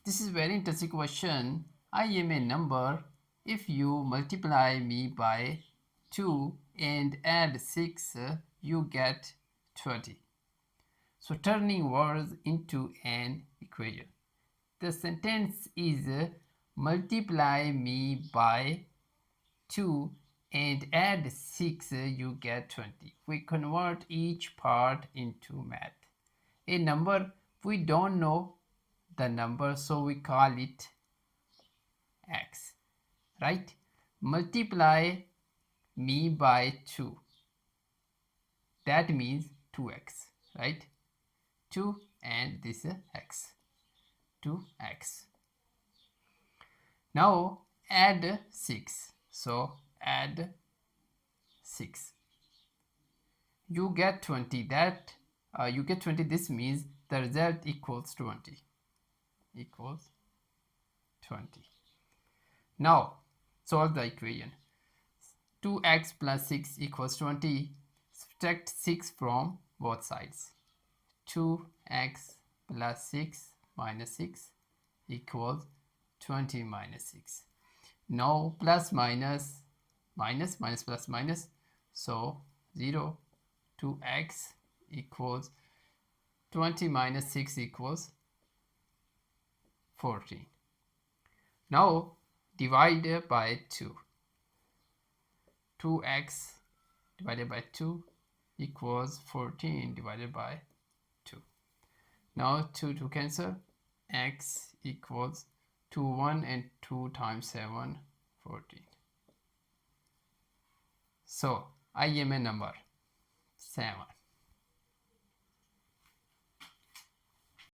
This is very interesting question. I am a number. If you multiply me by 2 and add 6, you get 20. So turning words into an equation. The sentence is multiply me by 2 and add 6, you get 20. We convert each part into math. A number, we don't know the number, so we call it x, right? Multiply me by 2, that means 2x, right? 2 and this x, 2x. Now add 6, so add 6, you get 20. That you get 20, this means the result equals 20, equals 20. Now solve the equation. 2x plus 6 equals 20. Subtract 6 from both sides. 2x plus 6 minus 6 equals 20 minus 6. Now plus minus minus minus plus minus, so 0. 2x equals 20 minus 6 equals 14. Now divide by 2. 2x divided by 2 equals 14 divided by 2. Now 2 to cancel, x equals 2 1 and 2 times 7 14. So I am a number 7.